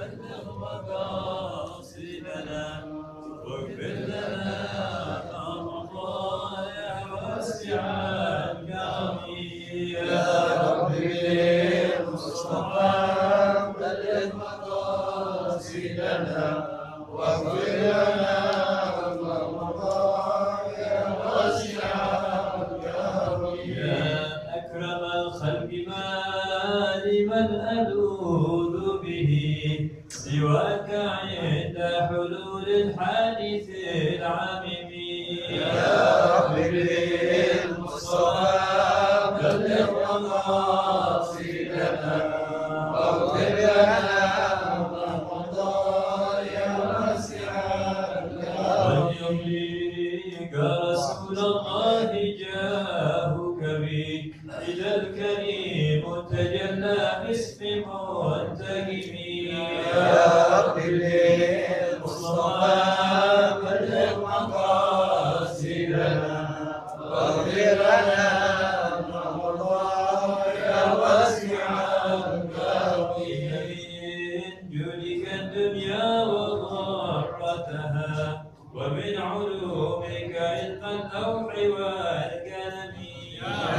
بلغ مقاصدنا واغفر لنا ما مضى يا واسع الكرم يا رب بالمصطفى بلغ مقاصدنا واغفر لنا ما مضى يا واسع الكرم يا أكرم الخلق ما لمن ألوذ به سواك عند حلول الحادث العميم يا رب بالمصطفى بلغ مقاصدنا واغفر لنا ما مضى يا واسع الكرم يمليك رسول الله جاهك بي إلى الكريم تجلى باسم منتجم يا رب بالمصطفى بلغ مقاصدنا واغفر لنا ما مضى يا واسع الكرم جودك الدنيا وضرتها ومن علومك علم اللوح والقلم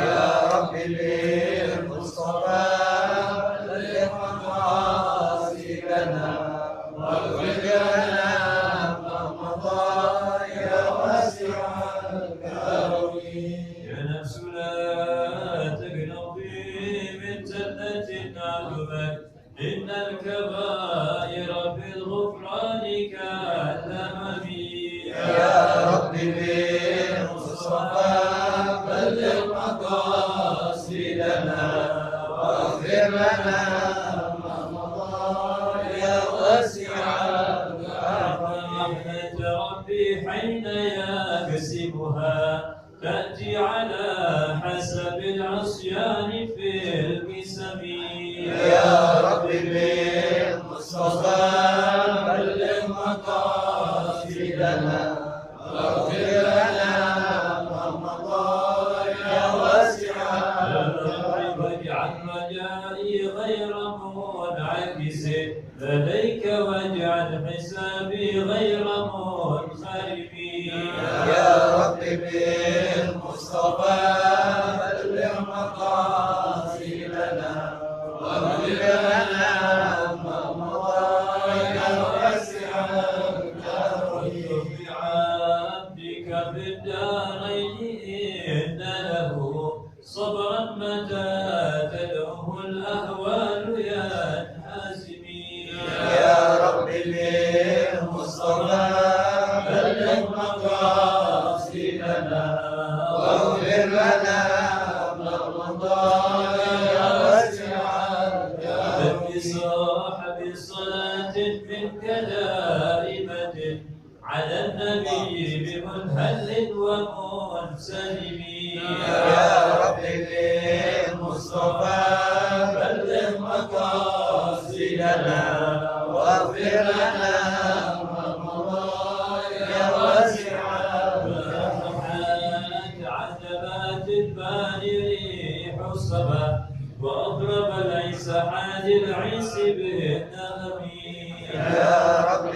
يا رب بالمصطفى بلغ مقاصدنا واغفر لنا ما مضى يا واسع الكرم يا نفس لا تقنطي من جنة عذبت إن الكبائر في الغفران كالأمم يا رب بالمصطفى بلغ مقاصدنا واغفر لنا ما مضى يا واسع الكرم رحمة ربي حين يكسبها تأتي على حسب العصيان في القسم يا رب بالمصطفى بلغ مقاصدنا واغفر لنا ما مضى يا واسع الكرم واجعل رجائي غير منعكس لديك واجعل حسابي غير منخرم يا رب بالمصطفى بلغ مقاصدنا واغفر لنا ما مضى يا واسع الكرم بعبدك في الدارين إن له صبرا متى تدعوه الأهوال ينهزم يا رب بالمصطفى بلغ مقاصدنا واغفر لنا ما مضى يا واسع الكرم بصاحب صلاة منك دائمة على النبي بمنهل ومنسلم يا رب بالمصطفى بلغ مقاصدنا واغفر لنا ما مضى يا واسع الكرم عتبات الباني ريح الصبا وأضرب العيس حاج العيس بالنغم يا رب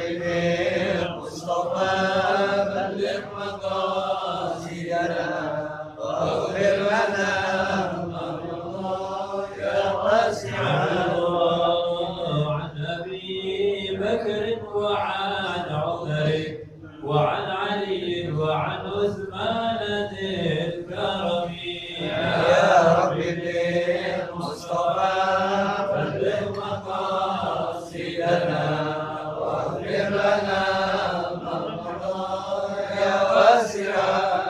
بالمصطفى بلغ مقاصدنا واغفر لنا ما مضى يا واسع الكرم عن أبي بكر وعن عمر وعن علي وعن عثمان ذي الكرم يا رب بالمصطفى بلغ مقاصدنا واغفر لنا ما مضى يا واسع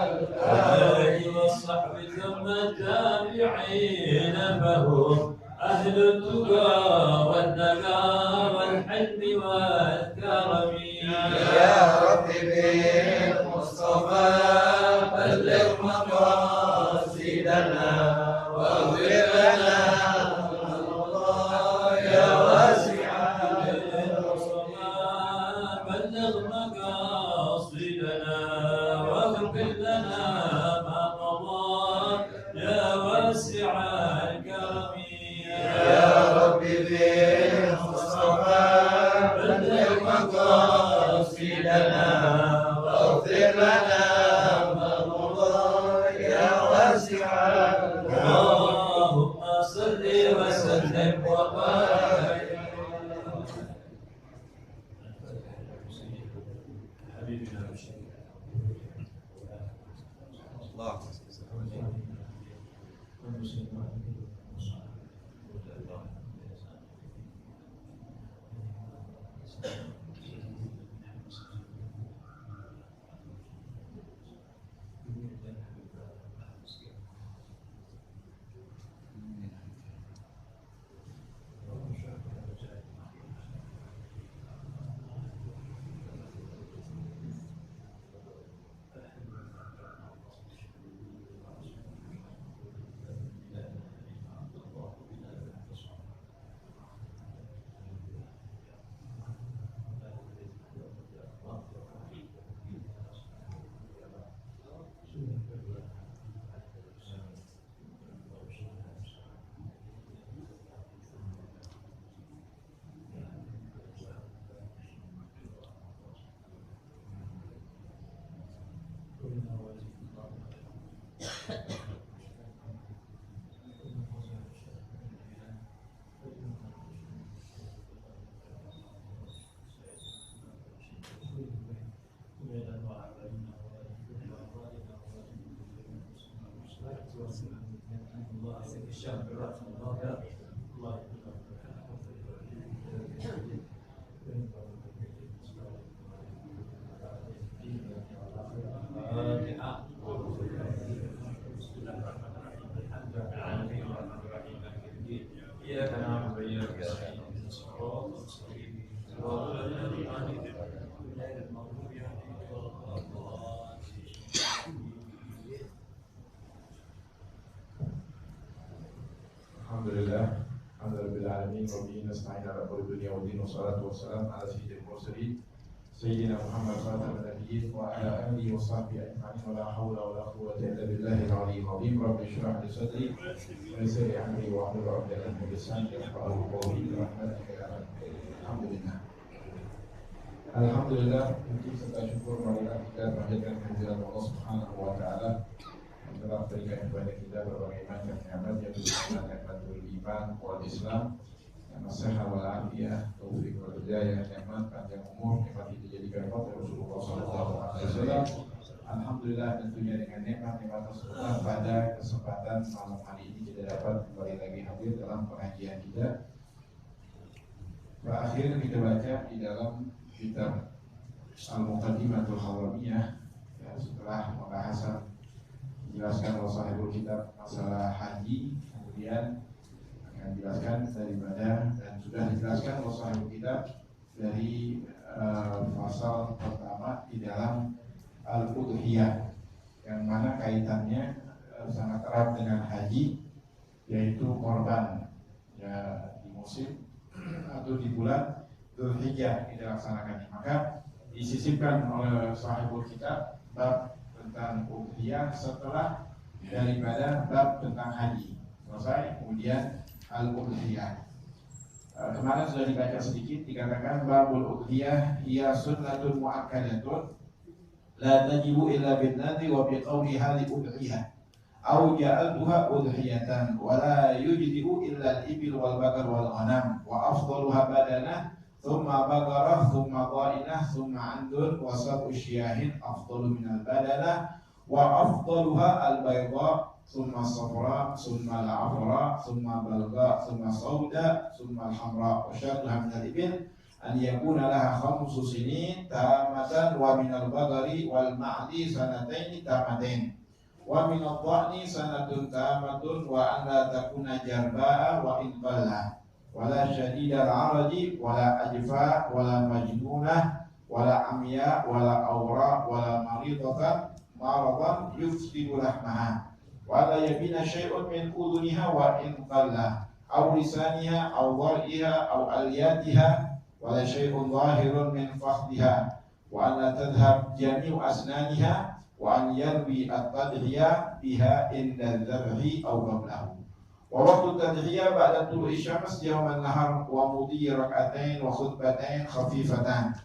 الكرم والصحب ثم التابعين فهم أهل التقى والنقى والحلم والكرم يا رب بالمصطفى بلغ مقاصدنا واغفر لنا ما مضى يا واسع الكرم بلغ مقاصدنا واغفر لنا ما مضى يا واسع الكرم يا رب بالمصطفى مقاصدنا واغفر لنا الله يا واسع اللهم صل وسلم وبارك حبيبنا الله Alhamdulillah, alhamdulillah alamin wa bihi nasta'in ala umuri dunya wa din wa salatu wassalamu ala sayyidil mursalin sayyidina Muhammad khataman nabiyyin wa ala alihi wa sahbihi ajma'in wa la hawla wa la quwwata illa billahi al-'aliyyil 'azim. Rabbi shrah li sadri wa yassir li amri wa hlul 'uqdatam min lisani yafqahu qawli bi rahmatika ya rabbal alamin. Alhamdulillah. Alhamdulillah, puji serta syukur marilah kita panjatkan kehadirat Allah Subhanahu wa taala yang telah berikan kepada kita berbagai macam nikmat yang berupa nikmatul iman wal Islam, nikmat sehat wal afiyah, taufik wal hidayah, nikmat panjang umur, nikmat dijadikan kafir Rasulullah sallallahu alaihi wasallam. Alhamdulillah, tentunya dengan nikmat-nikmat tersebut pada kesempatan malam hari ini kita dapat kembali lagi hadir dalam pengajian kita. Terakhir kita baca di dalam kitab Al-Muqaddimatul Hawamiyah, ya, setelah pembahasan menjelaskan oleh sahibul kitab masalah haji, kemudian akan dijelaskan daripada dan sudah dijelaskan oleh sahibul kitab dari pasal pertama di dalam Al-Udhiyah, yang mana kaitannya sangat erat dengan haji, yaitu korban ya di musim atau di bulan Dzulhijjah dilaksanakannya. Maka disisipkan oleh sahibul kitab bab tentang udhiyah setelah daripada bab tentang haji selesai, kemudian al-udhiyah. Kemarin sudah dibaca sedikit, dikatakan babul udhiyah hiya sunnatun muakkadatun la tajibu illa bin nadhi wa bi qawli hali udhiyah au ja'altuha udhiyatan wa la yujdi'u illa al-ibil wal bakar wal ghanam wa afdaluha badanah thumma bagarah thumma dha'inah thumma andun wa sab'u syiyahin afdalu minal badanah wa afdaluha al-bayda thumma safra thumma al-afra thumma balga thumma sauda thumma al-hamra wa syartuha minal ibil an yakuna laha khamsu sinin tamatan wa minal bagari wal ma'di sanataini tamatain wa minal dha'ni sanatun tamatun wa an la takuna jarba'a wa in qalla wala syadidal araji wala ajfa wala majnunah wala amya wala awra wala maridatan maradan yufsidu lahmaha wala yabina syai'un min uduniha wa in qalla aw lisaniha aw dhar'iha aw aliyatiha wala syai'un zahirun min fakhdiha wa an la tadhhab jami'u asnaniha wa an yarwi at-tadhiya biha inda dhabhi aw qablahu. Wa waktu tadhiyah ba'da tulu'i syams yawman nahar wa mudhi rak'atain wa khutbatain khafifatan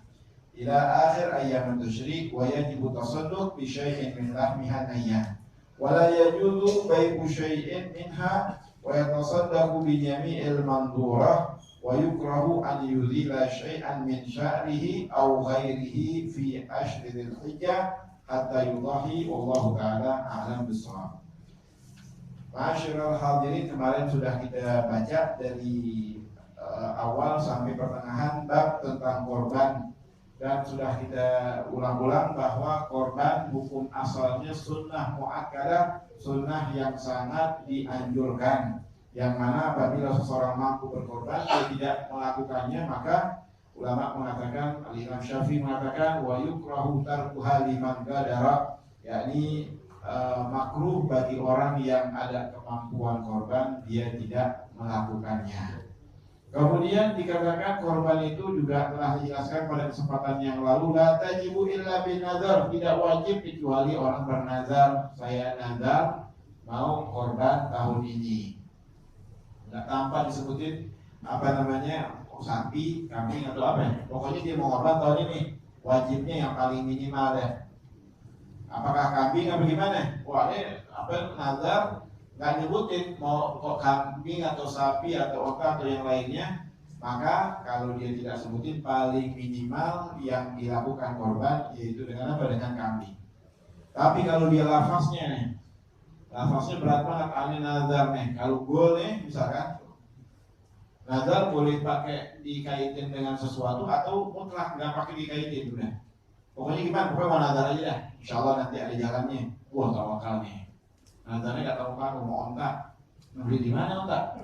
ila akhir ayyam tasyrik wa yajibu tasadduq bi syai'in min lahmiha nayyan wa la yajuzu bai'u syai'in minha wa yatasaddaqu bi jami'il mandurah wa yukrahu an yuzila syai'an min sya'rihi aw ghairihi fi ashril hijjah hatta yudahi wallahu ta'ala a'lam bissawab. Ma'asyiral hadirin, kemarin sudah kita baca dari awal sampai pertengahan bab tentang korban, dan sudah kita ulang-ulang bahwa korban hukum asalnya sunnah muakkadah, sunnah yang sangat dianjurkan, yang mana apabila seseorang mampu berkorban dia tidak melakukannya, maka ulama mengatakan, Al-Imam Syafi'i mengatakan wa yukrahu tarkuha liman qadara, yakni makruh bagi orang yang ada kemampuan korban dia tidak melakukannya. Kemudian dikatakan korban itu juga telah dijelaskan pada kesempatan yang lalu, la tajibu illa bin nazar, tidak wajib kecuali orang bernazar, saya nazar mau korban tahun ini. Nggak tanpa disebutin apa namanya, sapi, kambing atau apa ya. Pokoknya dia mau korban tahun ini, wajibnya yang paling minimal deh. Apakah kambing atau gimana? Wah, ini apa nazar nggak nyebutin mau kok kambing atau sapi atau onta atau yang lainnya, maka kalau dia tidak sebutin paling minimal yang dilakukan korban yaitu dengan apa? Dengan kambing. Tapi kalau dia lafaznya nih, lafaznya berat banget, aneh nazar nih. Kalau boleh misalkan nazar boleh pakai dikaitin dengan sesuatu atau mutlak nggak pakai dikaitin udah. Pokoknya gimana? Pokoknya mau nazar aja dah. Insya Allah nanti ada jalannya. Wah, tawakal nih. Nazarnya nggak tahu kan mau onta, beli di mana onta?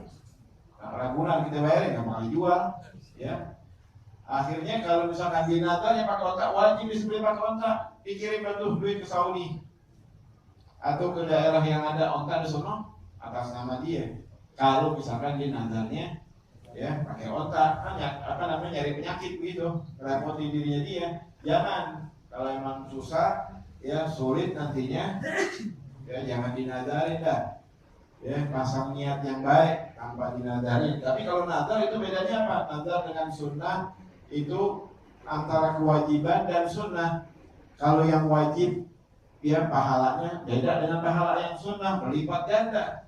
Ragunan kita bayarin nggak bakal jual, ya. Akhirnya kalau misalkan dia nazarnya pakai onta, wajib disebeli pakai onta, dikirim tuh duit ke Saudi atau ke daerah yang ada onta di sana atas nama dia. Kalau misalkan dia nazarnya ya pakai onta, kan apa namanya nyari penyakit begitu, repotin dirinya dia. Jangan, kalau emang susah ya sulit nantinya ya jangan dinadarin dah, ya pasang niat yang baik tanpa dinadarin. Tapi kalau nazar itu bedanya apa? Nazar dengan sunnah itu antara kewajiban dan sunnah. Kalau yang wajib ya pahalanya beda dengan pahala yang sunnah, berlipat ganda.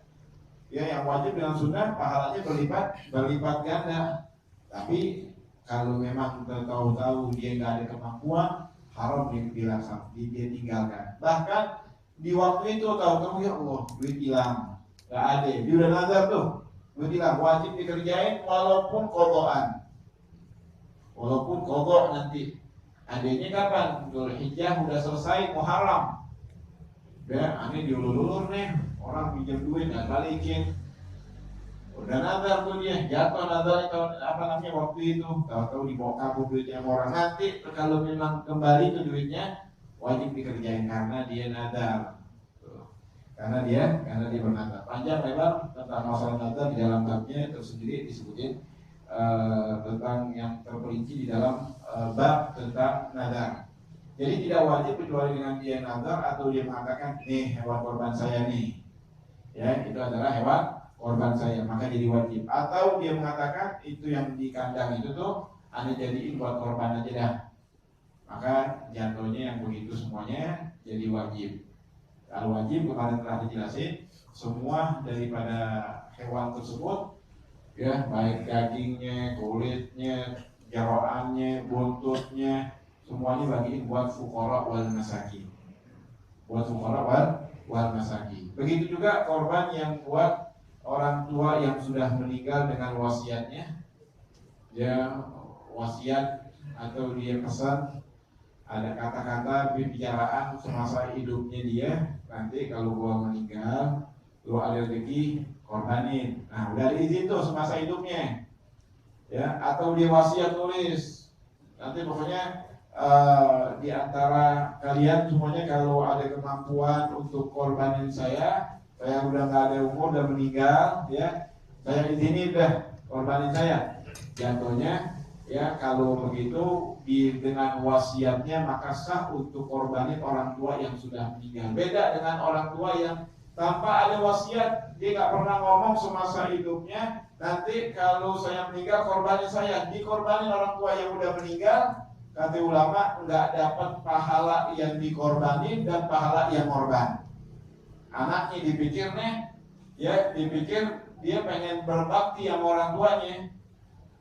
Ya, yang wajib dengan sunnah pahalanya berlipat ganda. Tapi kalau memang tahu-tahu dia nggak ada kemampuan, haram dia tinggalkan. Bahkan di waktu itu tahu-tahu ya Allah duit hilang, nggak ada, dia udah nazar tuh, duit hilang, wajib dikerjain walaupun kodokan, walaupun kodok nanti. Adanya kapan? Dzulhijjah udah selesai Muharram. Ya, aneh diulur-ulur nih, orang pinjam duit nggak balikin. Udah nazar tuh dia, jatuh nazarnya apa namanya waktu itu, tahu-tahu dibawa kabur duitnya orang. Nanti kalau memang kembali tuh duitnya wajib dikerjain karena dia nazar. Karena dia bernazar. Panjang lebar tentang masalah nazar di dalam babnya tersendiri disebutin tentang yang terperinci di dalam bab tentang nazar. Jadi tidak wajib kecuali dengan dia nazar atau dia mengatakan nih hewan korban saya nih, ya itu adalah hewan korban saya, maka jadi wajib. Atau dia mengatakan itu yang di kandang itu tuh anda jadiin buat korban aja dah, maka jatuhnya yang begitu semuanya jadi wajib. Kalau wajib kemarin telah dijelasin semua daripada hewan tersebut, ya baik dagingnya, kulitnya, jeroannya, buntutnya, semuanya bagiin buat fuqara wal masakin. Buat fuqara wal masakin. Begitu juga korban yang buat orang tua yang sudah meninggal dengan wasiatnya, dia wasiat atau dia pesan ada kata-kata pembicaraan semasa hidupnya dia, nanti kalau gua meninggal lu ada rezeki korbanin. Nah udah diizin tuh semasa hidupnya, ya. Atau dia wasiat tulis nanti pokoknya di antara kalian semuanya kalau ada kemampuan untuk korbanin saya udah nggak ada umur, udah meninggal, ya saya izinin dah korbanin saya. Jatuhnya ya kalau begitu dengan wasiatnya maka sah untuk korbanin orang tua yang sudah meninggal. Beda dengan orang tua yang tanpa ada wasiat, dia nggak pernah ngomong semasa hidupnya, nanti kalau saya meninggal korbanin saya, dikorbanin orang tua yang udah meninggal. kata ulama nggak dapat pahala yang dikorbanin dan pahala yang korban. Anaknya dipikir dia pengen berbakti sama orang tuanya,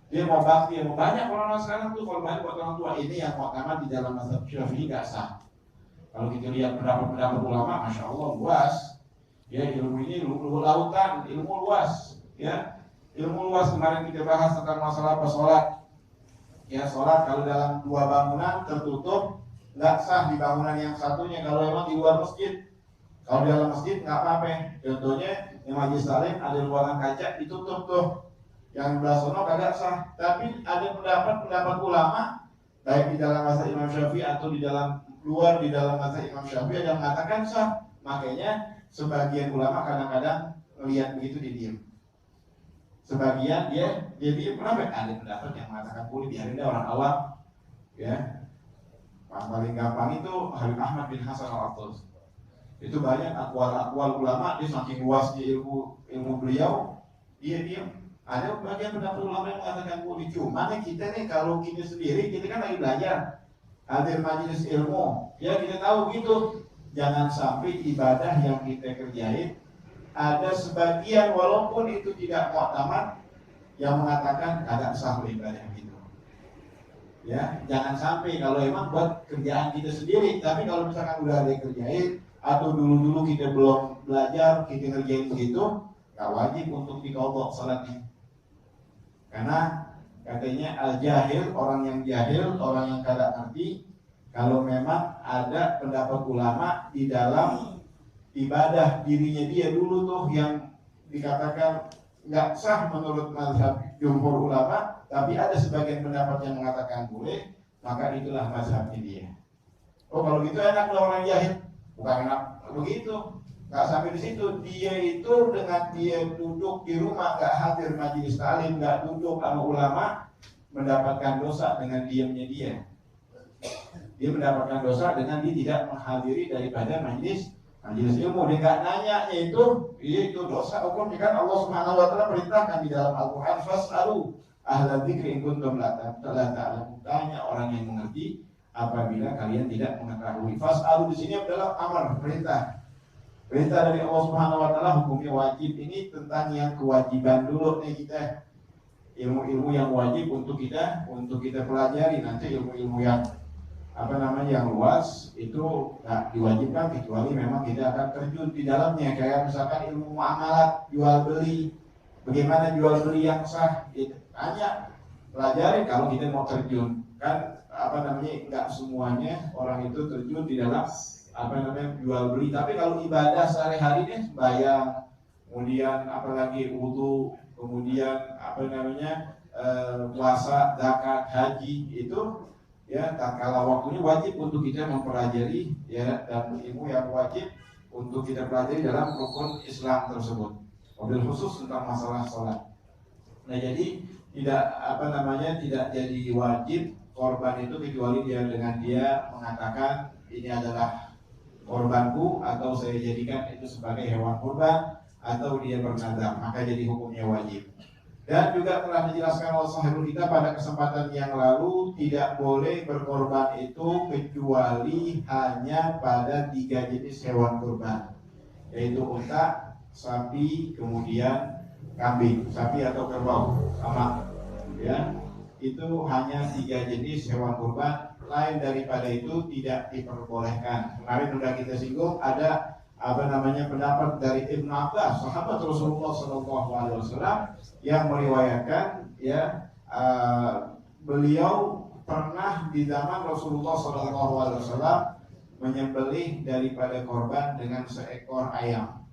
dia mau bakti sama banyak orang sekarang tuh korban buat orang tua. Ini yang pertama di dalam mazhab Syafi'i nggak sah. Kalau kita lihat pendapat ulama, masya Allah luas. Ya, ilmu ini ilmu lautan, ilmu luas. Ya, ilmu luas. Kemarin kita bahas tentang masalah sholat. Ya, sholat kalau dalam dua bangunan tertutup nggak sah di bangunan yang satunya kalau memang di luar masjid. Kalau di dalam masjid nggak apa-apa. Contohnya yang majelis taklim ada ruangan kaca ditutup tuh, yang belah sono kagak sah. Tapi ada pendapat ulama baik di dalam mazhab Imam Syafi'i atau di luar mazhab Imam Syafi'i yang mengatakan sah. Makanya sebagian ulama kadang-kadang melihat begitu diam. Sebagian dia diem. Kenapa? Ada pendapat yang mengatakan boleh, biarin orang awam. Ya, paling gampang itu Habib Ahmad bin Hasan al-Attas. Itu banyak akwal ulama, dia saking luasnya ilmu beliau, dia diem. Ada bagian pendapat ulama yang mengatakan boleh. Cuma kita nih kalau kita sendiri, kita kan lagi belajar, hadir majelis ilmu, ya kita tahu gitu. Jangan sampai ibadah yang kita kerjain ada sebagian walaupun itu tidak mu'tamad yang mengatakan agak sah ibadah gitu. Ya, jangan sampai kalau emang buat kerjaan kita sendiri, tapi kalau misalkan udah ada yang kerjain atau dulu kita belum belajar, kita ngerjain begitu, gak wajib untuk diqadha salatnya. Karena katanya al-jahil, orang yang jahil, orang yang kada ngerti, kalau memang ada pendapat ulama di dalam ibadah dirinya dia dulu tuh yang dikatakan nggak sah menurut mazhab jumhur ulama, tapi ada sebagian pendapat yang mengatakan boleh, maka itulah mazhabnya dia. Oh kalau gitu enak loh orang jahil, bukan enak begitu, nggak sampai di situ. Dia itu dengan dia duduk di rumah nggak hadir majelis taklim, nggak duduk sama ulama, mendapatkan dosa dengan diamnya dia. Dia mendapatkan dosa dengan dia tidak menghadiri daripada majelis ilmu. Dia nggak nanya itu dosa hukum. Kan Allah Subhanahu Wa Taala perintahkan di dalam Al-Quran, fas'alu ahla dzikri in kuntum la ta'lamun. Tanya orang yang mengerti apabila kalian tidak mengetahui. Fas'alu di sini adalah amar, perintah dari Allah Subhanahu Wa Taala, hukumnya wajib. Ini tentang yang kewajiban dulu nih kita, ilmu-ilmu yang wajib untuk kita pelajari. Nanti ilmu-ilmu yang yang luas itu nggak diwajibkan kecuali memang kita akan terjun di dalamnya. Kayak misalkan ilmu muamalat, jual beli, bagaimana jual beli yang sah, tanya, pelajari kalau kita mau terjun. Kan nggak semuanya orang itu terjun di dalam jual beli. Tapi kalau ibadah sehari-hari nih, sembahyang, kemudian apalagi wudu, kemudian puasa, zakat, haji, itu ya tatkala waktunya wajib untuk kita mempelajari, ya, dan ilmu yang wajib untuk kita pelajari dalam rukun Islam tersebut. Mobil khusus tentang masalah sholat. Nah jadi tidak jadi wajib korban itu kecuali dia mengatakan ini adalah korbanku, atau saya jadikan itu sebagai hewan kurban, atau dia bernazar, maka jadi hukumnya wajib. Dan juga telah dijelaskan oleh sahibul kita pada kesempatan yang lalu, tidak boleh berkorban itu kecuali hanya pada 3 jenis hewan kurban, yaitu unta, sapi, kemudian kambing, sapi atau kerbau, sama ya. Itu hanya 3 jenis hewan kurban, lain daripada itu tidak diperbolehkan. Kemarin sudah kita singgung, ada pendapat dari Ibnu Abbas, sahabat Rasulullah SAW, yang meriwayatkan beliau pernah di zaman Rasulullah SAW menyembelih daripada korban dengan seekor ayam,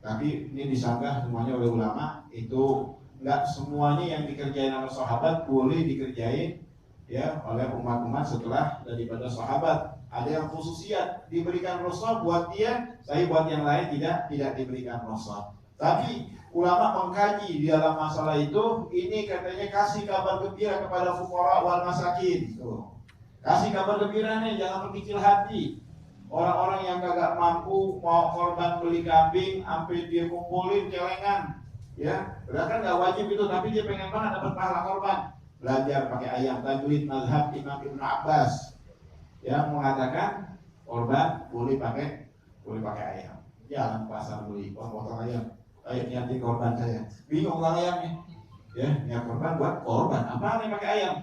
tapi ini disanggah semuanya oleh ulama, itu nggak semuanya yang dikerjain oleh sahabat boleh dikerjain ya oleh umat-umat setelah daripada sahabat. Ada yang khususiat diberikan rukhsah buat dia, tapi buat yang lain tidak diberikan rukhsah. Tapi ulama mengkaji di dalam masalah itu, ini katanya kasih kabar gembira kepada fuqara wal masakin. Tuh. Kasih kabar gembira nih, jangan berkecil hati. Orang-orang yang kagak mampu mau korban beli kambing, sampai dia kumpulin celengan, ya, padahal kan nggak wajib itu, tapi dia pengen banget dapat pahala korban. belajar pakai ayam. Tajwid mazhab Imam Ibnu Abbas yang mengatakan korban boleh pakai ayam. Jangan pasar beli potong ayam. Ayo niatin korban saya. Bingung orang ayamnya. Ya, niat korban buat korban. Apa nih pakai ayam?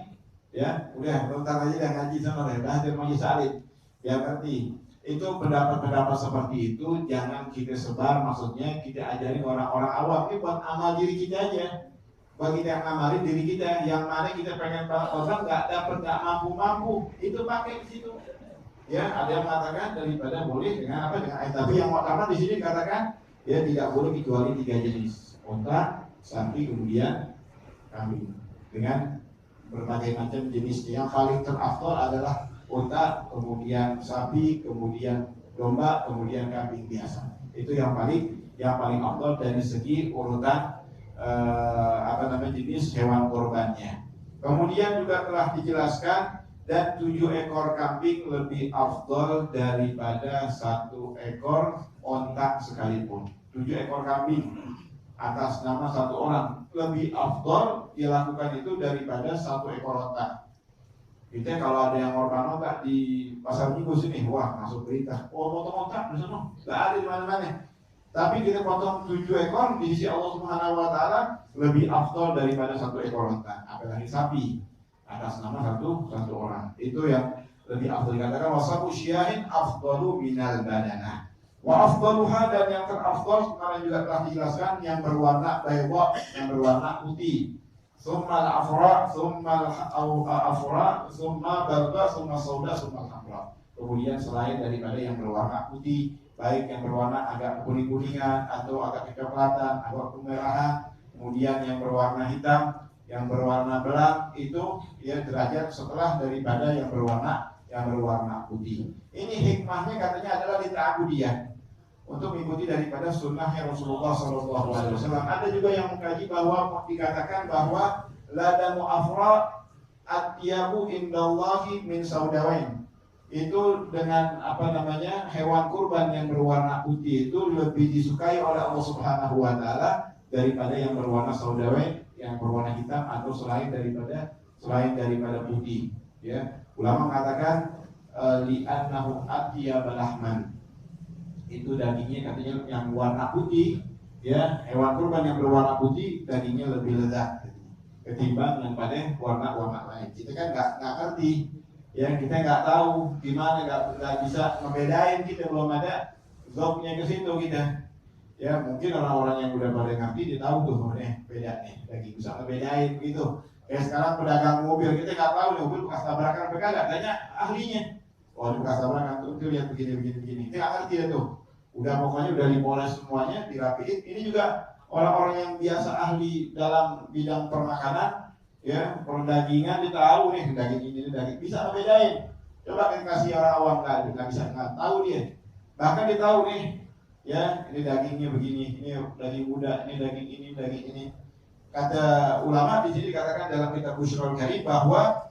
Ya, udah bentar aja dah ngaji sama dah mau salib. Ya ngerti. Itu pendapat-pendapat seperti itu jangan kita sebar, maksudnya kita ajarin orang-orang awam. Ini buat amal diri kita aja. Buat kita yang ngamalin diri kita, yang mana kita pengen banget korban nggak dapat, nggak mampu, itu pakai di situ. Ya, ada yang mengatakan daripada boleh dengan apa, dengan ayam. Tapi yang utama di sini katakan ya tidak boleh kecuali 3 jenis: unta, sapi, kemudian kambing. Dengan berbagai macam jenisnya. Yang paling terafdol adalah unta, kemudian sapi, kemudian domba, kemudian kambing biasa. Itu yang paling afdol dari segi urutan jenis hewan kurbannya. Kemudian juga telah dijelaskan dan 7 ekor kambing lebih afdol daripada 1 ekor onta sekalipun. 7 ekor kambing atas nama 1 orang lebih afdol dilakukan itu daripada 1 ekor onta. Kita kalau ada yang korban onta di pasar minggu sini, wah masuk berita, potong onta di sana, nggak ada di mana-mana. Tapi kita potong 7 ekor di sisi Allah Subhanahu Wa Taala lebih afdol daripada 1 ekor onta. Apalagi sapi atas nama satu orang, itu yang lebih afdol. Dikatakan wasabu syiahin afdalu minal badanah. Wa afdaluha, dan yang terafdol kemarin juga telah dijelaskan, yang berwarna bayda, yang berwarna putih. Summa al-afra, summa al-afra, summa barda, summa sauda, summa al-hamra. Kemudian selain daripada yang berwarna putih, baik yang berwarna agak kuning-kuningan atau agak kecoklatan, agak kemerahan, kemudian yang berwarna hitam, yang berwarna belang, itu ya derajat setelah daripada yang berwarna putih. Ini hikmahnya katanya adalah lita'abudiyah, untuk mengikuti daripada sunnahnya Rasulullah SAW. Ada juga yang mengkaji bahwa dikatakan bahwa ladamu afra atyabu indallahi min saudawain. Itu dengan hewan kurban yang berwarna putih itu lebih disukai oleh Allah Subhanahu Wa Taala daripada yang berwarna saudawain, yang berwarna hitam atau selain daripada putih. Ya, ulama mengatakan li'annahu atyabal lahman. Itu dagingnya katanya yang warna putih, ya, hewan kurban yang berwarna putih dagingnya lebih lezat ketimbang yang pada warna-warna lain. Kita kan nggak ngerti, ya, kita nggak tahu gimana, nggak bisa ngebedain, kita belum ada zoknya ke situ kita. Ya, mungkin orang-orang yang udah pada ngerti dia tahu tuh, beda nih daging, bisa ngebedain gitu. Kayak sekarang pedagang mobil, kita nggak tahu nih mobil bekas tabrakan apa kagak, tanya ahlinya. Oh, di bekas tabrakan tuh lihat begini. Kita nggak ngerti ya tuh. Udah pokoknya udah dipoles semuanya, dirapiin. Ini juga orang-orang yang biasa ahli dalam bidang permakanan, ya, perdagingan, dia tahu nih daging ini daging, bisa ngebedain. Coba kita kasih orang awam nggak bisa, nggak tahu dia. Bahkan dia tahu nih, ya, ini dagingnya begini, ini daging muda, ini daging ini. Kata ulama di sini dikatakan dalam kitab Busyrul Karim bahwa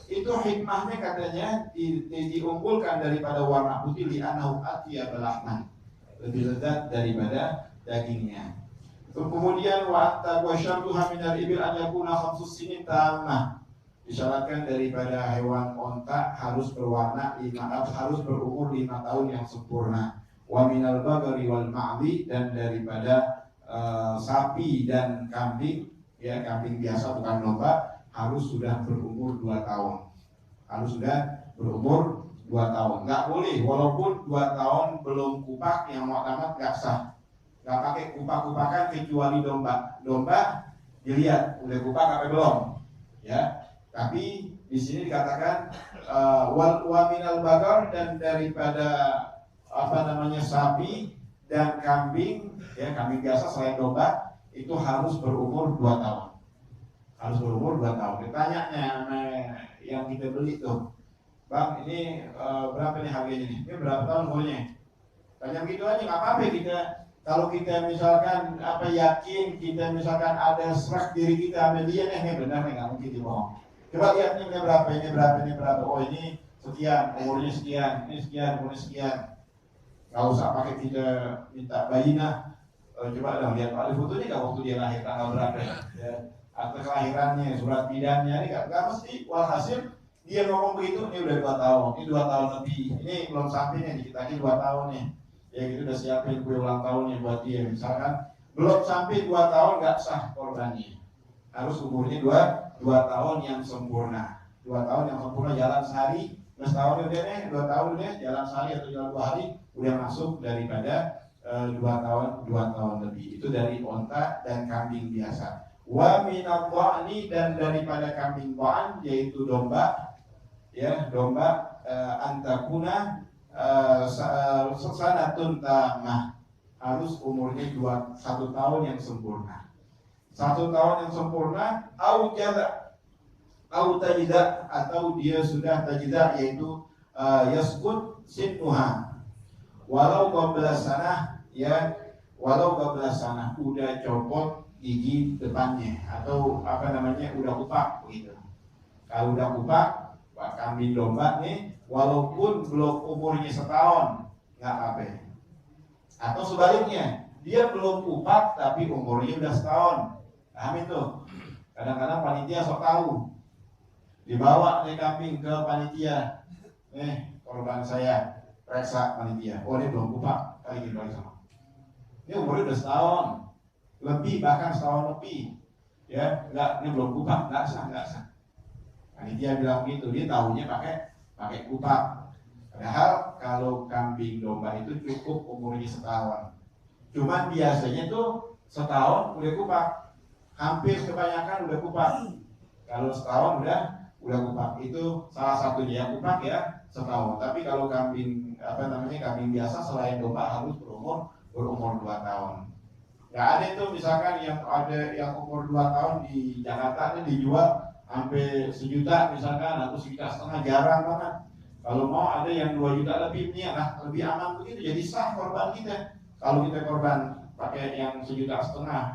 itu hikmahnya katanya diunggulkan daripada warna putih li'annahu atyabal lahman, lebih lezat daripada dagingnya. Kemudian wa syartuha minal ibil an yakuna 5 sinin tamah. Disyaratkan daripada hewan onta harus berumur 5 tahun yang sempurna. Wa minal bagari wal ma'dhi, dan daripada sapi dan kambing, ya, kambing biasa bukan domba, harus sudah berumur 2 tahun. Nggak boleh walaupun 2 tahun belum kupak, yang mu'tamad nggak sah. Nggak pakai kupak-kupakan kecuali domba. Domba dilihat udah kupak apa belum, ya. Tapi di sini dikatakan wa minal bagar, dan daripada sapi dan kambing, ya, kambing biasa selain domba itu harus berumur 2 tahun. Ditanyanya yang kita beli tuh, Bang, ini berapa nih harganya nih? Ini berapa tahun umurnya? Tanya begitu aja, nggak apa-apa kita. Kalau kita misalkan yakin, kita misalkan ada serak diri kita sama dia nih, benar nih, nggak mungkin dibohong. Coba lihat nih, ini berapa. Oh, ini sekian, umurnya sekian, ini sekian, umurnya sekian. Nggak usah pakai kita minta bayinah. Coba dong lihat ada fotonya nggak waktu dia lahir tanggal berapa ya? akte kelahirannya, surat bidangnya, ini nggak mesti. Walhasil dia ngomong begitu, ini udah 2 tahun, ini 2 tahun lebih, ini belum sampai nih, dikit lagi 2 tahun nih, ya gitu udah siapin kue ulang tahunnya buat dia, misalkan belum sampai 2 tahun nggak sah korbannya, harus umurnya 2 tahun yang sempurna, 2 tahun yang sempurna jalan sehari, setahun udah nih, 2 tahun udah jalan sehari atau jalan 2 hari, udah masuk daripada 2 tahun lebih. Itu dari onta dan kambing biasa. Wa minal dha'ni, dan daripada kambing dha'an yaitu domba, ya domba, antakuna sanatun tamah, harus umurnya 1 tahun yang sempurna. 1 tahun yang sempurna, au tajida, atau dia sudah tajida, yaitu yaskut sinnuha, walau 12 sanah, ya walau 12 sanah, udah copot gigi depannya, atau apa namanya udah kupak begitu. Kalau udah kupak, kambing domba nih, walaupun belum umurnya setahun nggak apa-apa. Atau sebaliknya, dia belum kupak tapi umurnya udah setahun. Paham itu? Kadang-kadang panitia sok tahu, dibawa nih kambing ke panitia, korban saya periksa panitia, oh ini belum kupak, kali gini lagi sama. Ini umurnya udah setahun lebih, bahkan setahun lebih, ya enggak, ini belum kupak, enggak sah. Panitia bilang gitu, dia tahunya pakai kupak. Padahal kalau kambing domba itu cukup umurnya setahun. Cuman biasanya tuh setahun udah kupak, hampir kebanyakan udah kupak. Kalau setahun udah kupak, itu salah satunya yang kupak ya setahun. Tapi kalau kambing kambing biasa selain domba harus berumur 2 tahun. Nggak ada itu misalkan yang umur 2 tahun di Jakarta ini dijual sampai 1 juta misalkan, atau 1,5 juta, jarang banget. Kalau mau ada yang 2 juta lebih, ini lebih aman begitu, jadi sah korban kita. Kalau kita korban pakai yang 1,5 juta,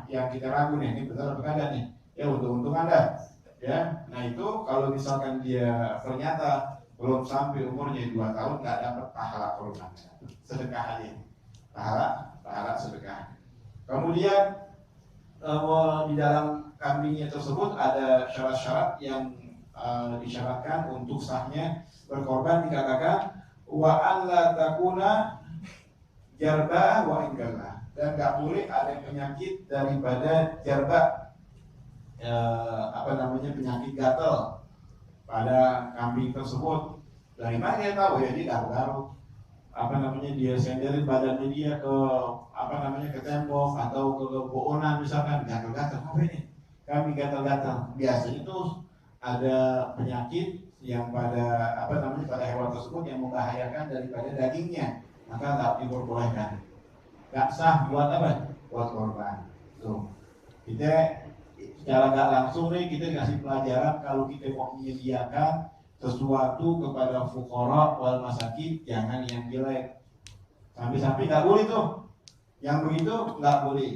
yang kita ragu nih, ini benar apa enggak nih? Ya untung Anda. Ya, nah itu kalau misalkan dia ternyata belum sampai umurnya 2 tahun, nggak dapat pahala korban, sedekah aja, pahala sedekah. Kemudian di dalam kambingnya tersebut ada syarat-syarat yang disyaratkan untuk sahnya berkorban, dikatakan wa an la takuna jarba wa inggallah, dan nggak boleh ada penyakit daripada jarba, penyakit gatal pada kambing tersebut. Dari mana dia tahu? Ya dia garuk-garuk, dia senderin badannya dia ke tembok atau ke boonan misalkan, gatal-gatal. Apa ini? Kambing gatal-gatal. Biasanya itu ada penyakit yang pada pada hewan tersebut yang membahayakan daripada dagingnya, maka nggak diperbolehkan. Nggak sah buat apa? Buat korban. Tuh. Kita secara nggak langsung nih kita kasih pelajaran, kalau kita mau menyediakan sesuatu kepada fuqara wal masakin, jangan yang jelek. Sampai-sampai nggak boleh tuh. Yang begitu nggak boleh.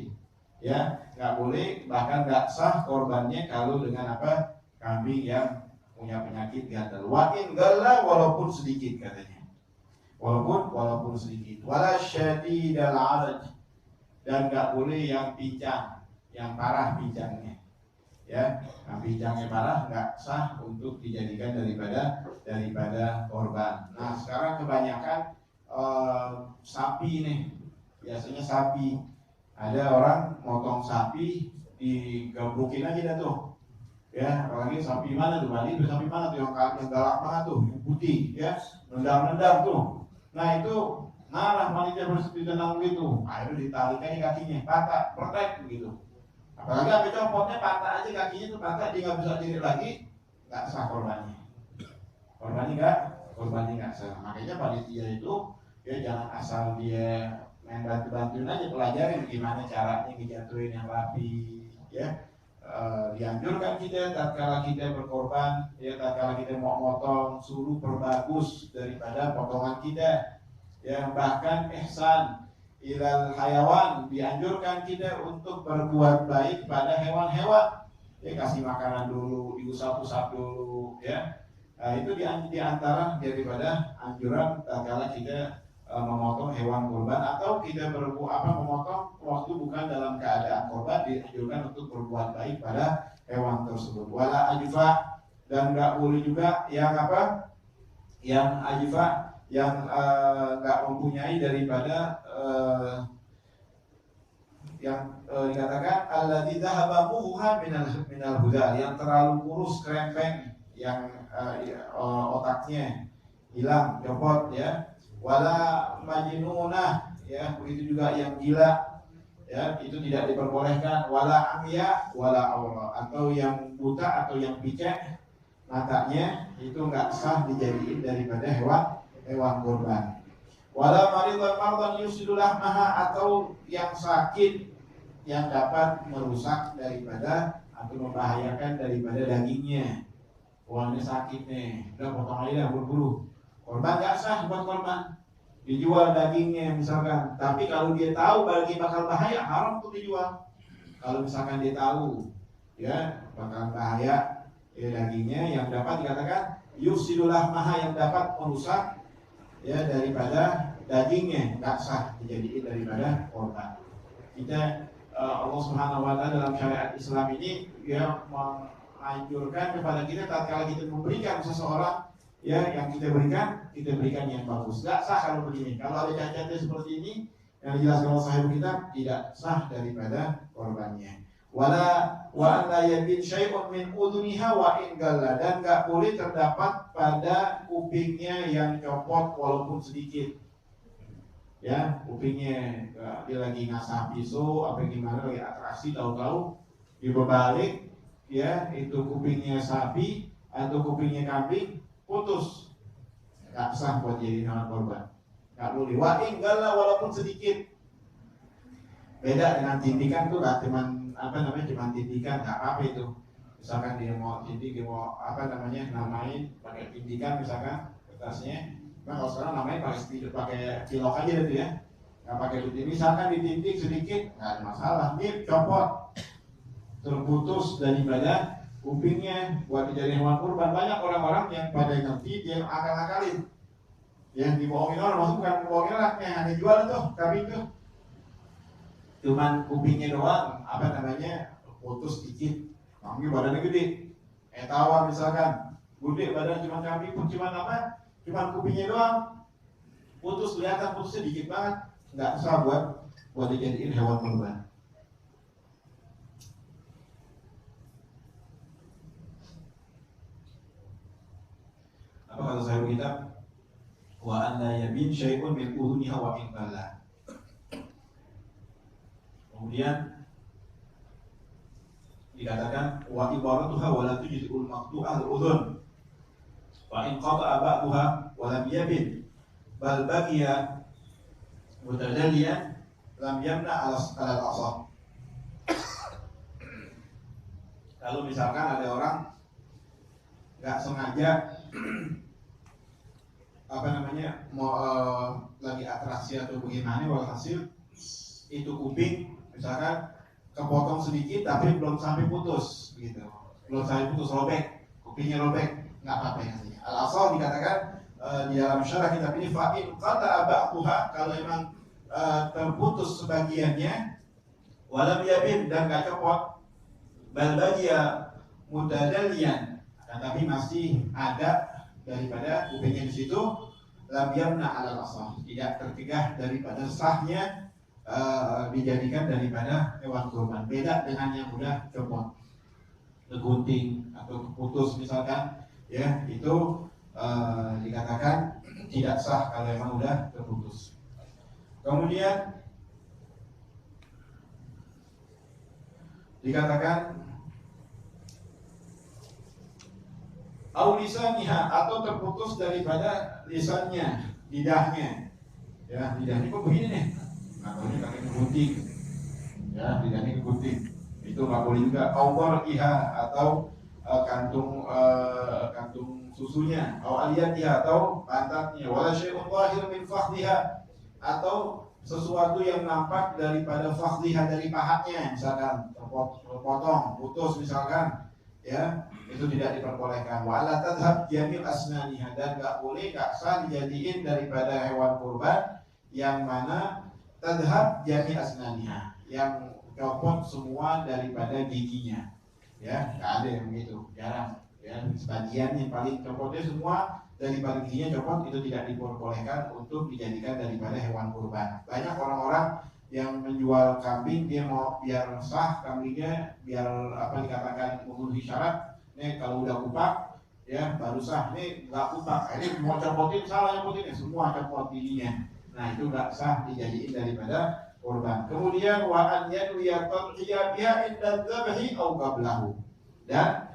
Ya, nggak boleh, bahkan nggak sah korbannya kalau dengan kambing yang punya penyakit gatal. Wa in galla, walaupun sedikit katanya. Walaupun sedikit. Wala syadidal araj, dan nggak boleh yang pincang, yang parah pincangnya. Ya, yang pincangnya parah nggak sah untuk dijadikan daripada korban. Nah, sekarang kebanyakan sapi nih, biasanya sapi. Ada orang motong sapi, digebrukin aja dah tuh. Ya, apalagi sapi mana tuh? Bali itu sapi mana tuh yang galak banget tuh, yang putih, ya, nendang-nendang tuh. Nah itu marah panitia ditendang gitu. Akhirnya ditarik aja kakinya, patah, pertek begitu. Apalagi sampai copotnya patah aja kakinya tuh, patah, dia nggak bisa diri lagi, nggak sah korbannya. Korbannya nggak sah. Makanya panitia itu ya jangan asal dia main bantuin aja, pelajarin gimana caranya ngejatuhin yang rapi, ya. Dianjurkan kita tatkala kita berkorban, ya tatkala kita mau motong, suruh perbagus daripada potongan kita, ya. Bahkan ihsan ilal hayawan, dianjurkan kita untuk berbuat baik pada hewan-hewan, ya, kasih makanan dulu, diusap-usap dulu, ya. Nah, itu di antara daripada anjuran tatkala kita memotong hewan kurban, atau kita memotong waktu bukan dalam keadaan korban, dianjurkan untuk berbuat baik pada hewan tersebut. Wala ajfa, dan nggak boleh juga yang apa? Yang ajfa, yang nggak mempunyai daripada yang dikatakan alladzi dhahaba muha minal huda, yang terlalu kurus krempeng, yang otaknya hilang, copot ya. Wala majnunah, ya, begitu juga yang gila, ya, itu tidak diperbolehkan. Wala amya wala aura, atau yang buta atau yang picek matanya, itu nggak sah dijadiin daripada hewan kurban. Wala maridan mardan yusidu lahmaha, atau yang sakit yang dapat merusak daripada atau membahayakan daripada dagingnya. Uangnya sakit nih, udah potong aja dah buru-buru. Korban nggak sah buat korban, dijual dagingnya misalkan. Tapi kalau dia tahu bagi bakal bahaya, haram tuh dijual. Kalau misalkan dia tahu ya bakal bahaya ya dagingnya, yang dapat dikatakan yusidul lahmaha, yang dapat merusak ya daripada dagingnya, nggak sah dijadiin daripada korban. Kita Allah Subhanahu wa taala dalam syariat Islam ini ya menganjurkan kepada kita tatkala kita memberikan seseorang ya yang kita berikan yang bagus. Nggak sah kalau begini. Kalau ada cacatnya seperti ini yang dijelaskan oleh sahib kita, tidak sah daripada korbannya. Wala wa an la yabin syai'un min uduniha wa in galla, dan enggak boleh terdapat pada kupingnya yang copot walaupun sedikit. Ya, kupingnya dia lagi ngasah pisau apa gimana, lagi atraksi, tahu-tahu dibalik ya itu kupingnya sapi atau kupingnya kambing putus. Enggak sah buat jadi hewan korban. Enggak boleh. Wa in galla, walaupun sedikit. Beda dengan tindikan tuh lah, cuman cuman tindikan, nggak apa itu. Misalkan dia mau tindik, dia mau namain pakai tindikan misalkan kertasnya. Nah kalau sekarang namain pakai cilok aja gitu ya, nggak pakai tindik. Misalkan ditindik sedikit nggak ada masalah, dia copot terputus daripada kupingnya buat dijadiin hewan kurban. Banyak orang-orang yang pada ngerti, dia akal-akalin, yang dibohongin orang, maksud bukan bohongin orang, yang dijual tuh kambing tuh cuman kupingnya doang putus dikit, kambing badannya gede, etawa misalkan gede badan, cuman kambing pun cuman kupingnya doang putus, kelihatan putusnya dikit banget, nggak usah buat dijadiin hewan kurban. Apa kata sahib kitab? Wa an la yabin syai'un min uduniha wa in qalla. Kemudian dikatakan wa ibaratuha wa la tujzi'ul maqtu'ah al-udhun wa in qata'a ba'daha wa lam yabin bal baqiya mutadalliyan lam yamna al-asah. Kalau misalkan ada orang nggak sengaja lagi atraksi atau bagaimana, walhasil itu kuping misalkan kepotong sedikit tapi belum sampai putus begitu, belum sampai putus, robek, kupingnya robek, nggak apa-apa yang artinya. Al-asal dikatakan di dalam syarah kitab ini fa'in qata'a ba'daha, kalau memang terputus sebagiannya, walam yabin, dan nggak copot, bal bagiya mutadalliyan, tapi masih ada daripada kupingnya di situ, lam yamna 'alal asah, tidak tercegah daripada sahnya dijadikan daripada hewan kurban. Beda dengan yang udah copot, kegunting atau putus misalkan, ya itu dikatakan tidak sah kalau memang udah terputus. Kemudian dikatakan aulisaniha, atau terputus daripada lisannya, lidahnya. Ya, lidahnya kok begini nih, ataunya kaki kegunting, ya lidahnya kegunting, itu nggak boleh juga. Awar iha, atau kantung susunya, atau aliyatiha, atau pantatnya. Wala syai'un zahir min fakhdiha, atau sesuatu yang nampak daripada fakhdiha, dari pahatnya, misalkan terpotong, putus misalkan, ya itu tidak diperbolehkan. Wala tadhhab jamil asnaniha, dan nggak boleh, nggak sah dijadiin daripada hewan kurban yang mana tadhhab jami asnaniha, yang copot semua daripada giginya. Ya, nggak ada yang begitu, jarang. Ya, sebagian yang paling copotnya semua daripada giginya copot itu tidak diperbolehkan untuk dijadikan daripada hewan kurban. Banyak orang-orang yang menjual kambing, dia mau biar sah kambingnya, biar apa dikatakan memenuhi syarat. Nih kalau udah kupak, ya baru sah. Nih nggak kupak, ini mau copotin salah copotin ya semua copot giginya. Nah itu nggak sah dijadiin daripada korban. Kemudian wa an yanwiya tadhiya biha inda dzabhi au qablahu. Dan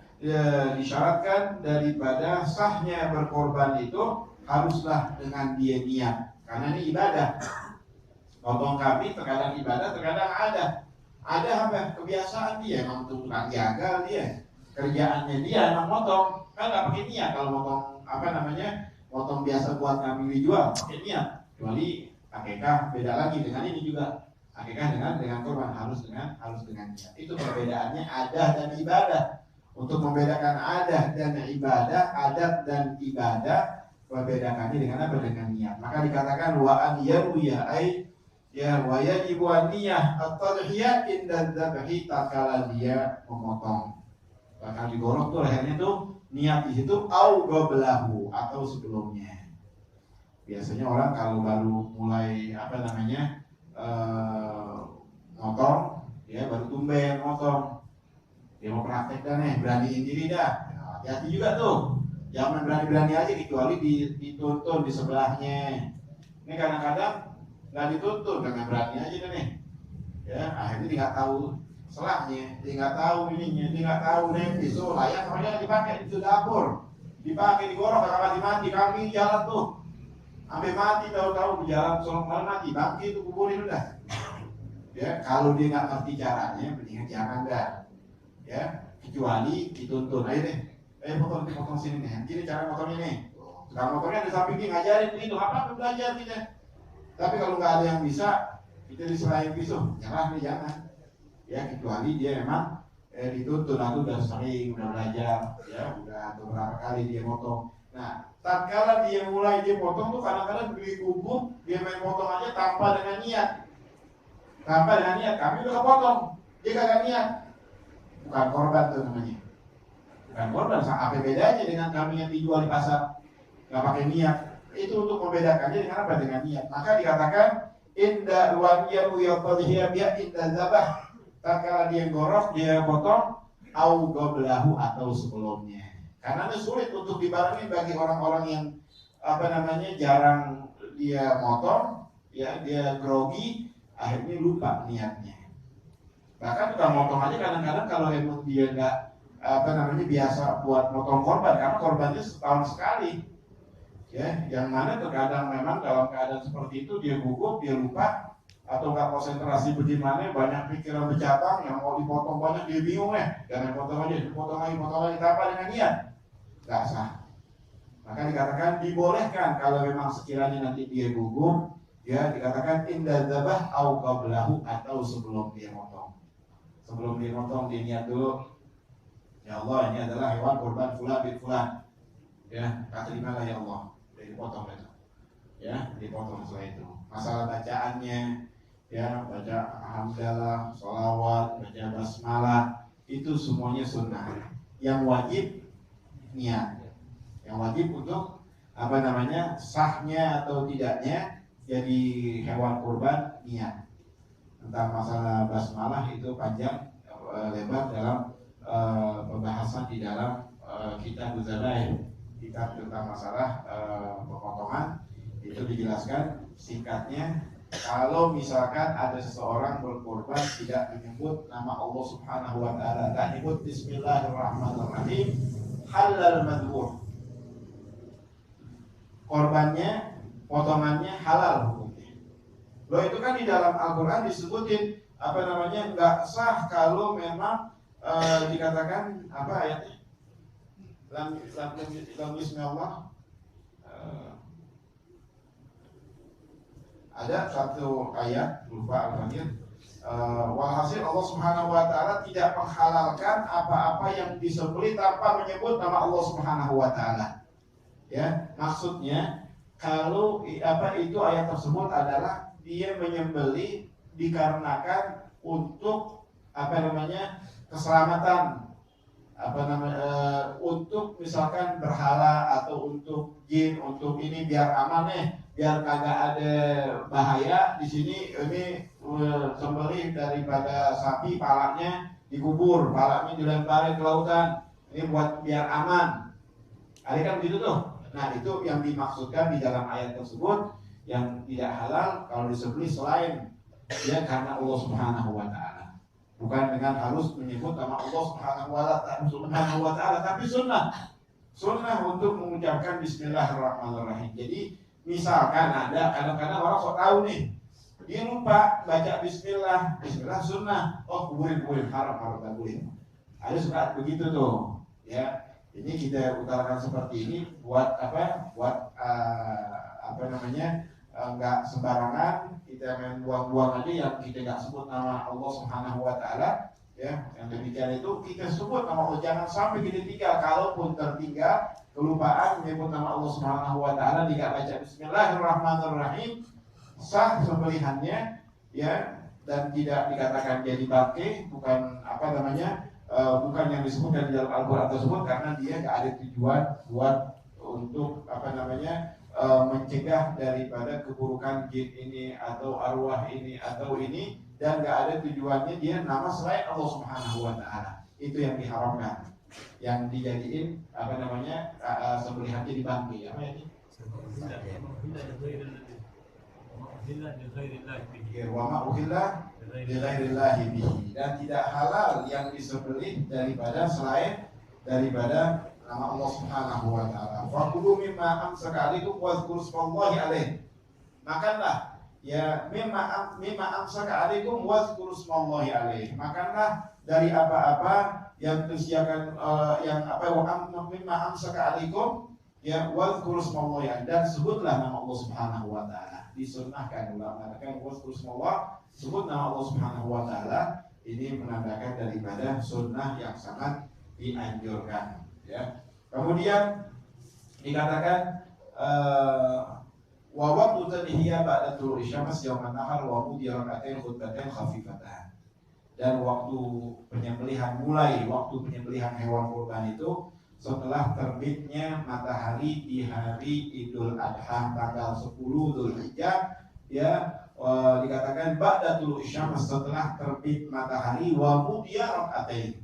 disyaratkan daripada sahnya berkorban itu haruslah dengan dia niat, karena ini ibadah. Potong kambing terkadang ibadah, terkadang ada apa kebiasaan dia, emang tukang jagal dia, kerjaannya dia emang motong, kan nggak pakai niat. Kalau motong apa namanya, motong biasa buat kambing dijual pakai niat. Kecuali akikah beda lagi dengan ini juga, akikah dengan korban harus dengan niat. Itu perbedaannya adat dan ibadah. Untuk membedakan adat dan ibadah, membedakannya dengan apa? Dengan niat. Maka dikatakan wa an yarwiya ay ya wa yajibu an-niyah at-tadhiyah inda dzabhi, tatkala dia memotong. Bakal digorok tuh lehernya tuh, niat di situ au qablahu atau sebelumnya. Biasanya orang kalau baru mulai apa namanya motong, ya baru tumben motong, dia mau praktek dah nih, beraniin diri dah. Hati-hati juga tuh, jangan berani-berani aja kecuali dituntun di sebelahnya. Ini kadang-kadang nggak dituntun, dengan berani aja deh nih. Ya akhirnya dia nggak tahu selahnya, dia nggak tahu ininya, dia nggak tahu nih pisau layak makanya dipakai di dapur, dipakai digorok kakak mati kambing jalan tuh. Sampai mati, tahu-tahu berjalan solong malam mati, bangkit itu kuburin udah. Ya, kalau dia nggak ngerti caranya, mendingan jangan dah. Ya, kecuali dituntun aja deh. Potong sini nih. Gini cara potongnya nih. Tukang motornya ada samping dia ngajarin begitu, apa belajar kita. Tapi kalau nggak ada yang bisa, kita diserahin pisau, nyerah nih jangan. Ya, kecuali dia memang dituntun, aku udah sering, udah belajar, ya, udah beberapa kali dia motong. Nah, tatkala dia mulai dia potong tuh kadang-kadang beli kubur, dia main potong aja tanpa dengan niat. Kami udah potong, dia kagak niat. Bukan korban tuh namanya. Bukan korban, apa bedanya dengan kambing yang dijual di pasar? Gak pakai niat. Itu untuk membedakannya dengan apa? Dengan niat. Maka dikatakan inda waniyahu yaqadhiya biya inda zabah. Tatkala dia gorok, dia potong au qablahu atau sebelumnya. Karena itu sulit untuk dibarengi bagi orang-orang yang apa namanya jarang dia motong, ya dia grogi, akhirnya lupa niatnya. Bahkan tukang motong aja kadang-kadang kalau emang dia nggak apa namanya biasa buat motong korban, karena korbannya setahun sekali, ya yang mana terkadang memang dalam keadaan seperti itu dia gugup, dia lupa atau nggak konsentrasi bagaimana, banyak pikiran bercabang, yang mau dipotong banyak dia bingung jangan potong aja, dipotong lagi tanpa dengan niat. Nggak sah. Maka dikatakan dibolehkan kalau memang sekiranya nanti dia gugup, ya dikatakan inda dzabah au qablahu atau sebelum dia motong. Sebelum dia motong dia niat dulu, ya Allah ini adalah hewan kurban fulan bin fulan. Ya, terimalah ya Allah. Jadi dipotong itu. Ya, dipotong setelah itu. Masalah bacaannya, ya baca hamdalah, sholawat, baca basmalah, itu semuanya sunnah. Yang wajib niat, yang wajib untuk apa namanya sahnya atau tidaknya jadi hewan kurban niat. Tentang masalah basmalah itu panjang lebar dalam pembahasan di dalam kitab Zabaih, kitab tentang masalah pemotongan. Itu dijelaskan singkatnya, kalau misalkan ada seseorang berkorban tidak menyebut nama Allah Subhanahu wa taala, tak menyebut bismillahirrahmanirrahim, halal madhur, korbannya, potongannya halal hukumnya. Loh itu kan di dalam Al-Quran disebutin apa namanya nggak sah kalau memang dikatakan apa ayatnya lam bismillah. Ada satu ayat lupa Al-Fatihah, walhasil Allah Subhanahu wa taala tidak menghalalkan apa-apa yang disembelih tanpa menyebut nama Allah Subhanahu wa taala. Ya, maksudnya kalau apa itu ayat tersebut adalah dia menyembelih dikarenakan untuk apa namanya keselamatan, untuk misalkan berhala atau untuk jin, untuk ini biar aman nih, biar kagak ada bahaya di sini. Ini sembelih daripada sapi, palanya dikubur, palanya dilempari ke lautan. Ini buat biar aman. Ada kan begitu tuh. Nah, itu yang dimaksudkan di dalam ayat tersebut, yang tidak halal kalau disembelih selain ya karena Allah Subhanahu wa taala. Bukan dengan harus menyebut nama Allah Subhanahu wa taala, tapi sunnah. Sunnah untuk mengucapkan bismillahirrahmanirrahim. Jadi misalkan ada kadang-kadang orang sok tahu nih, dia lupa baca bismillah sunnah. Oh, kuburin haram tak boleh. Ada suka begitu tuh, ya. Ini kita utarakan seperti ini buat apa? Buat nggak sembarangan kita main buang-buang aja yang kita nggak sebut nama Allah Subhanahu wa taala, ya. Yang demikian itu kita sebut nama Allah, jangan sampai kita tinggal. Kalaupun tertinggal kelupaan menyebut nama Allah Subhanahu wa taala, tidak baca bismillahirrahmanirrahim, sah sembelihannya, ya, dan tidak dikatakan jadi bangke, bukan bukan yang disebutkan di dalam Al-Quran tersebut, karena dia nggak ada tujuan buat untuk mencegah daripada keburukan jin ini atau arwah ini atau ini, dan nggak ada tujuannya dia nama selain Allah Subhanahu wa taala. Itu yang diharamkan, yang dijadiin sembelihannya dibangke. Apa ini? Wa ma uhilla lighairillahi bihi, dan tidak halal yang disembelih daripada selain daripada nama Allah Subhanahu wa taala. Fakulu mimma amsaka alaikum wazkuru smallahi alaih. Makanlah ya mimma amsaka alaikum wazkuru smallahi alaih. Makanlah dari apa-apa yang disediakan mimma amsaka alaikum ya wazkuru smallahi alaih, dan sebutlah nama Allah Subhanahu wa taala. Disunnahkan ulama mengatakan wazkuru smallah, sebut nama Allah Subhanahu wa taala. Ini menandakan daripada sunnah yang sangat dianjurkan, ya. Kemudian dikatakan wa waqtu tadhiyah ba'da tulu'i syams yauman nahar wa mudiya rak'atain khutbatain khafifatan. Dan waktu penyembelihan waktu penyembelihan hewan kurban itu setelah terbitnya matahari di hari Idul Adha tanggal 10 Dzulhijjah, ya, dikatakan ba'da tulu'i syams, setelah terbit matahari, wa mudiya rak'atain.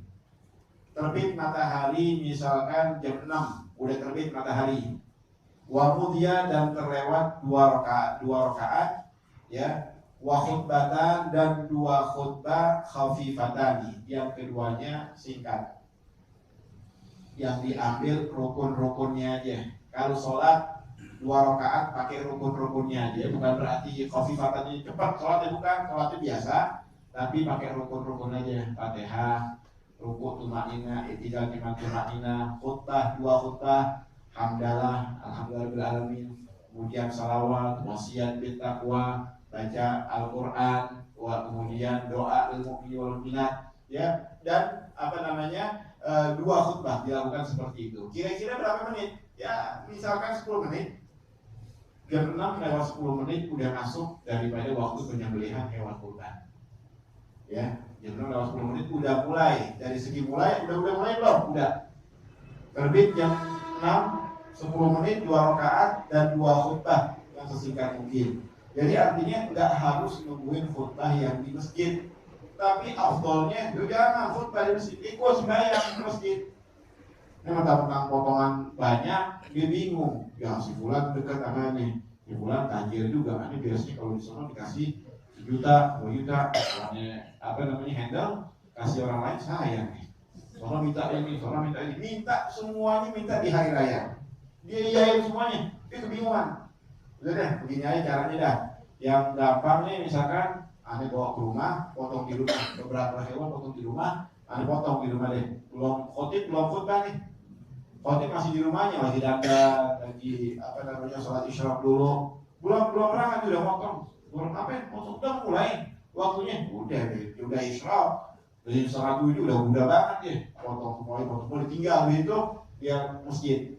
Terbit matahari misalkan jam 6 udah terbit matahari, wa mudiya, dan terlewat dua rakaat, ya, wa khutbatan, dan 2 khutbah khafifatani, yang keduanya singkat, yang diambil rukun-rukunnya aja. Kalau sholat 2 rakaat pakai rukun-rukunnya aja, bukan berarti khafifatannya cepat sholatnya, bukan, sholatnya biasa, tapi pakai rukun-rukun aja. Fatihah, rukuk tumainah, i'tidal iman tumainah, khutbah 2 khutbah, hamdalah, alhamdulillahirabbil alamin, kemudian salawat, wasiat bil taqwa, baca Al-Qur'an, kemudian doa lil mu'minin wal mu'minat, ya, dan 2 khutbah dilakukan seperti itu. Kira-kira berapa menit? Ya, misalkan 10 menit. Jam 6 lewat 10 menit udah masuk daripada waktu penyembelihan hewan kurban. Ya, jam 6 lewat 10 menit udah mulai. Dari segi mulai, udah mulai belum? Udah. Terbit jam 6, 10 menit, 2 rakaat dan 2 khutbah yang sesingkat mungkin. Jadi artinya nggak harus nungguin khutbah yang di masjid. Tapi afdolnya jangan khutbah di masjid, ikut sembahyang di masjid. Ini mentang-mentang potongan banyak, dia bingung. Ya, si fulan dekat sama nih, si fulan tajir juga. Ini biasanya kalau di sana dikasih 1 juta, 2 juta, handle, kasih orang lain, sayang nih. Soalnya minta ini, minta semuanya, minta di hari raya. Dia iyain semuanya, dia kebingungan. Udah deh, begini aja caranya dah. Yang gampang nih, misalkan Ane bawa ke rumah, potong di rumah, beberapa hewan potong di rumah, Ane potong di rumah deh. Belum khutbah nih. Khotib masih di rumahnya, lagi dandan, lagi sholat isyraq dulu. Belum berangkat udah potong. Belum potong udah mulai waktunya. Udah isyraq. Dari sholat itu udah banget ya. Potong semuanya tinggal itu yang masjid.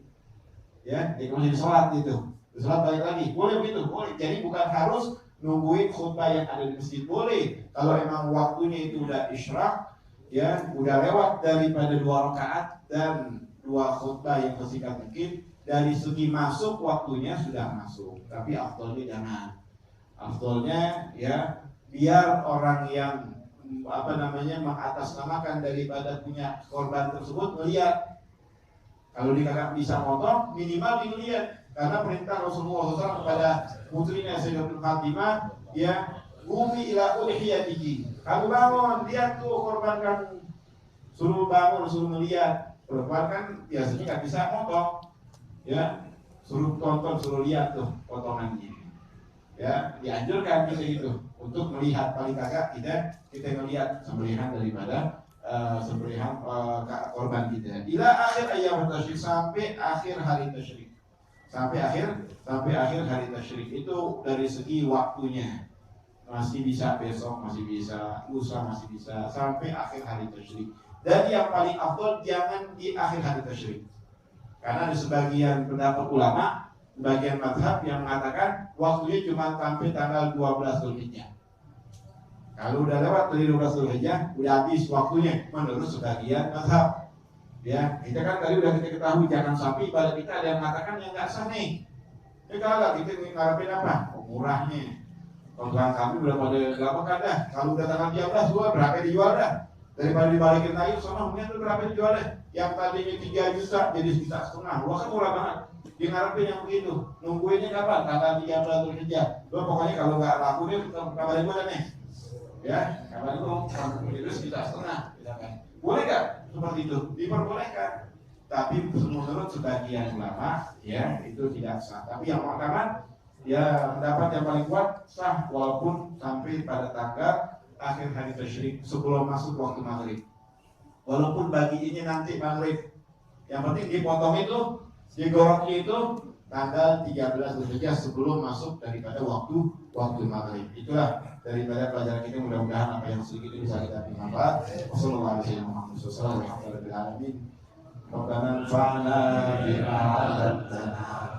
Ya, di masjid sholat gitu. Sholat balik lagi. Boleh begitu, boleh. Jadi bukan harus nungguin khutbah yang ada di masjid, boleh. Kalau emang waktunya itu udah isyraq, ya udah lewat daripada 2 rakaat dan 2 khutbah yang sesingkat mungkin, dari segi masuk waktunya sudah masuk, tapi afdolnya jangan. Afdolnya ya biar orang yang mengatasnamakan daripada punya korban tersebut melihat. Kalau dia kagak bisa motong, minimal dilihat. Karena perintah Rasulullah SAW kepada putrinya Sayyidatul Fatimah, ya bumi ila ulhiyatihi. Kamu bangun, lihat tuh korban kamu. Suruh bangun, suruh melihat. Perempuan kan biasanya nggak bisa motong, ya suruh tonton, suruh lihat tuh potongannya. Ya dianjurkan kita itu untuk melihat, paling kagak kita melihat sembelihan daripada sembelihan korban kita. Ila akhir ayam tasyrik, sampai akhir hari tasyrik. Sampai akhir hari tasyrik itu dari segi waktunya. Masih bisa besok, masih bisa lusa, masih bisa sampai akhir hari tasyrik. Dan yang paling afdal jangan di akhir hari tasyrik. Karena di sebagian pendapat ulama, bagian mazhab yang mengatakan waktunya cuma sampai tanggal 12 Zulhijjah. Kalau udah lewat dari 12 Zulhijjah, udah habis waktunya menurut sebagian mazhab. Ya, kita kan tadi udah kita ketahui jangan sampai ibadah kita ada yang mengatakan yang nggak sah nih. Kalau kita ngarepin apa? Murahnya. Korban kami udah pada berapa kan dah? Kalau udah tanggal 13 gua berapa dijual dah? Daripada dibalikin lagi, soalnya mungkin tuh berapa dijual deh? Yang tadinya 3 juta jadi 1,5 juta. Wah kan murah banget. Dia ngarepin yang begitu. Nungguinnya kapan? Tanggal 13 Zulhijjah. Gua pokoknya kalau nggak laku deh kabarin gua nih. Ya, kabarin gua itu 1,5 juta. Boleh nggak seperti itu? Diperbolehkan. Tapi menurut sebagian ulama, ya itu tidak sah. Tapi yang pertama, ya pendapat yang paling kuat sah walaupun sampai pada tanggal akhir hari tasyrik sebelum masuk waktu maghrib. Walaupun bagi ini nanti maghrib, yang penting dipotong itu, digoroknya itu tanggal 13 Zulhijjah sebelum masuk daripada waktu maghrib. Itulah daripada pelajaran kita, mudah-mudahan apa yang sedikit ini bisa kita manfaat. Wassalamualaikum warahmatullahi wabarakatuh. Rabbana anfa'na bima 'allamtana.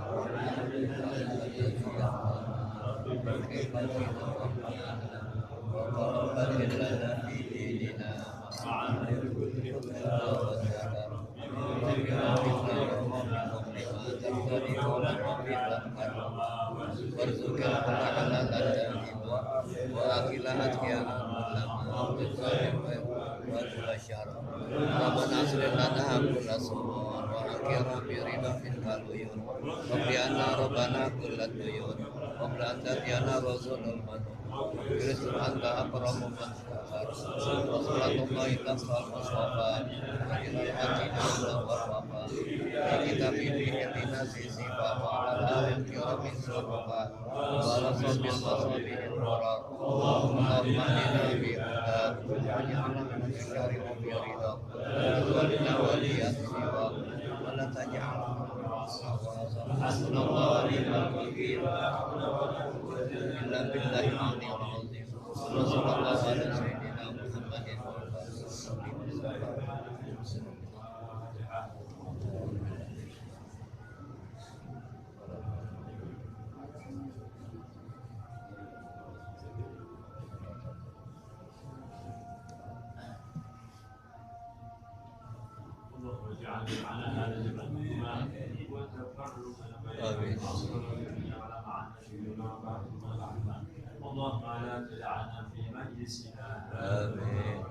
اللهم لا تدعنا في مجلسنا آمين.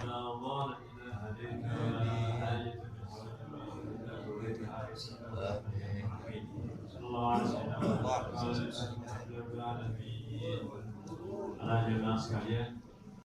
لا ضال إلا هديك ولا حاجة صلى الله عليه وسلم. Anak jemaah sekalian,